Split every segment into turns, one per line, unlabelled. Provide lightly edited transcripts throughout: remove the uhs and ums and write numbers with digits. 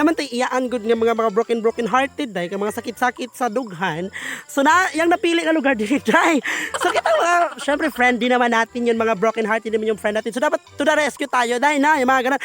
Naman tayo iyaan good nga mga broken hearted dahil mga sakit-sakit sa dughan. So na yang napili na lugar din dai. So kita mga syempre friendly naman natin yun, mga broken hearted naman yung friend natin. So dapat to the rescue tayo dahil na yung mga ganun.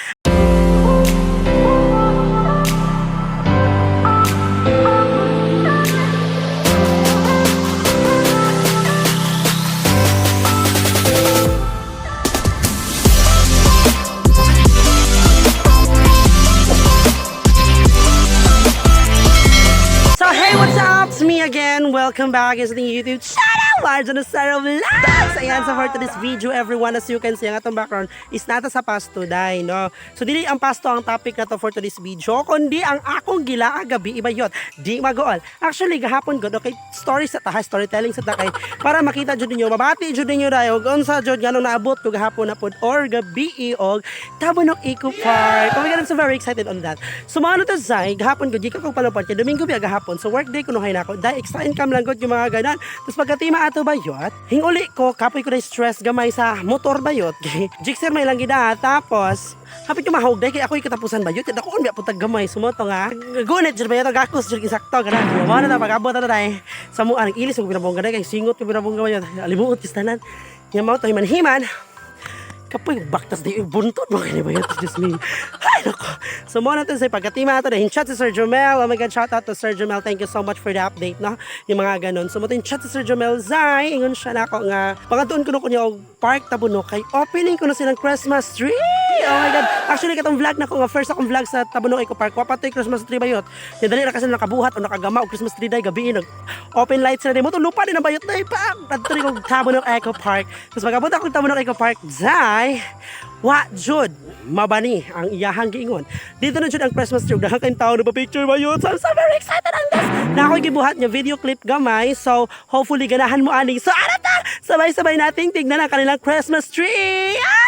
It's me again. Welcome back sa ating YouTube channel. Large on the Sarah Vlogs. Ayan, so for today's video, everyone, as you can see, ang atong background is nata sa pasto dahil, no? So, dili ang pasto ang topic na to for today's video, kundi ang akong gila gabi iba yun. Di magool. Actually, gahapon ko, okay, stories sa taha, storytelling sa takay, para makita dyan ninyo, mabati dyan ninyo dahil, kung sa dyan, ganong naabot ko gahapon na po, or gabi og Tabunok Eco Park. Oh my God, I'm so very excited on that. So, mga ano to, Zay, gahapon ko, di ka kong palapot, kaya Domingo biya gahapon, so work day ko nuhay na ako, dahil extra income lang gud yung mga ganan. Tapos pagkatima ato bayot, hinguli ko, kapoy ko na stress gamay sa motor bayot. Jixer may lang gida, tapos hapit yung mahog dahil kaya ako yung katapusan bayot. Kaya ako may putag gamay, sumoto nga. Gunit, dyan bayot, gakos, dyan insakto, ganan. Mga na pag-abot na dahil sa mua, nag-ilis ko pinabong ganan, kaya singot ko pinabong gamay. Alimuot, kistanan. Yung mga ito, himan-himan. Kapoy, baktas di buntot mo kaya ba yun? Just me. Ay, naku. So, muna natin sa pagkatima ito. Dahil chat si Sir Jomel. Oh my God, shout out to Sir Jomel. Thank you so much for the update, no? Yung mga ganun. So, muna chat si Sir Jomel. Zay, ingon siya na ako nga. Pangadoon ko niya og Park Tabunok. Kay opening ko na silang Christmas tree. Oh my God. Actually, katong vlog na ko nga. First akong vlog sa Tabunok Eco Park. Wapatoy Christmas tree bayot. Yung dali na kasi nakabuhat o nakagama o Christmas tree dahil gabi. Open lights na din. Mo lupa din ang bayot na ipang. Tadto rin kong Tabunok Eco Park. Tapos magabot ako ng Tabunok Eco Park. Zay, wa jud mabani ang iyahang giingon. Dito na jud ang Christmas tree. Dahang kayong tao na pa-picture ba yun? So I'm so very excited on this. Na ako'y gibuhat niya video clip gamay. So hopefully ganahan mo ani. So ano ta? Sabay-sabay nating tignan ang kanilang Christmas tree. Ah!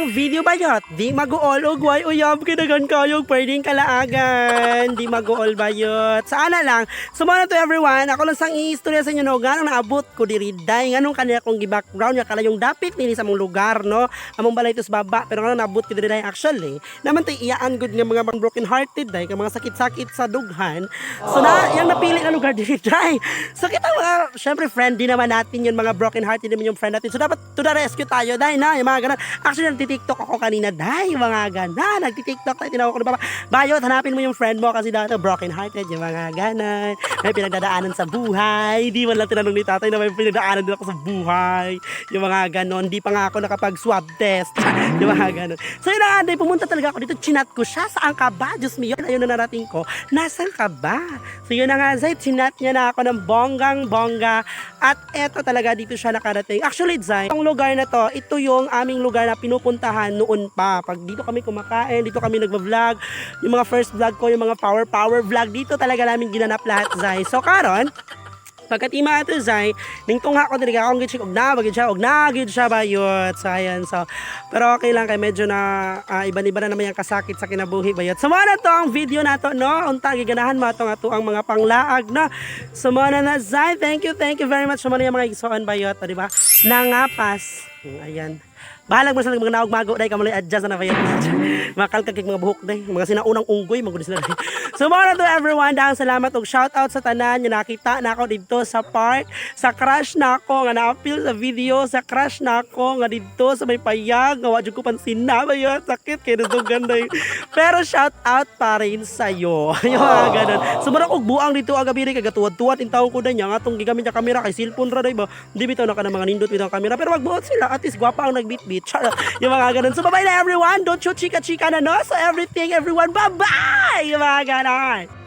ang video bayot. Di mag-uol ugway uyab kinagan kayog pwedeng kalaagan. Di mag-uol bayot. Sana lang. Sumuna to everyone. Ako lang sang i-istorya sa inyo no. Ganong naabot ko diri day. Ganong kanila kong gi-background niya kalayong dapit nini sa mong lugar no. Among balay tos baba pero ganong naabot ko diri day actually. Naman tay iyaan good nga mga broken hearted day, mga sakit-sakit sa dughan. So na yang napili na lugar diri day. So kita mga syempre friend din naman natin yun, mga broken hearted naman yung friend natin. So dapat to the rescue tayo day na yung mga ganon. Actually nagti-TikTok ako kanina day, mga ganon. Nagti-TikTok tayo, tinawag ko na baba. Bayot, hanapin mo yung friend mo kasi dito broken hearted yung mga ganon. May pinagdadaanan sa buhay. Di man lang tinanong ni tatay na may pinagdadaanan din ako sa buhay. Yung mga ganon. Di pa nga ako nakapag swab test. Yung mga ganon. So yun na day, pumunta talaga ako dito. Chinat ko siya. Saan ka ba? Diyos me, yun. Ayun na narating ko. Nasaan ka ba? So yun na nga, Zay, chinat niya na ako ng bonggang-bongga. At eto talaga dito siya nakarating. Actually, Zay, ang lugar na to, ito yung aming lugar na pinupuntahan noon pa. Pag dito kami kumakain, dito kami nagva-vlog. Yung mga first vlog ko, yung mga power vlog, dito talaga namin ginanap lahat, Zay. So karon, pagkatima ito, Zay, ningtong ako din akong gid siya og nagid siya bayot. So ayan, so pero okay lang kay medyo na iba-iba na naman yung kasakit sa kinabuhi bayot. So na to ang video nato no. Unta giganahan mo ato ang mga panglaag no. So na Zay, thank you very much sa mga mga igsoon bayot, di ba? Nangapas. Ayan. Bahalag mo sa mga naog-mago dahil kamalay adjust na bayot. Makalkagig mga buhok dahil. Mga sinaunang unggoy, magod sila dahil. So mga to everyone, dahil salamat og shoutout sa tanan. Yung nakita na ako dito sa park. Sa crush na ako, nga na-appeal sa video. Sa crush na ako, nga dito sa may payag. Nga wadyo ko pansin na bayot. Sakit, kaya nasugan dahil. Pero shoutout pa rin sa'yo. Yung mga ganun. So muna og buang dito agabiri, kagatuwad-tuwad. Intawang ko na niya, nga itong gigamit niya kamera kay cellphone ra dahil ba. Hindi bitaw na ka ng mga nindot bitaw kamera. Pero magbuot sila, at least gwapa ang nagbit-bit. Yung mga ganun. So bye-bye na everyone. Don't shoot chika-chika na no. So everything, everyone, bye-bye! Yung mga ganun.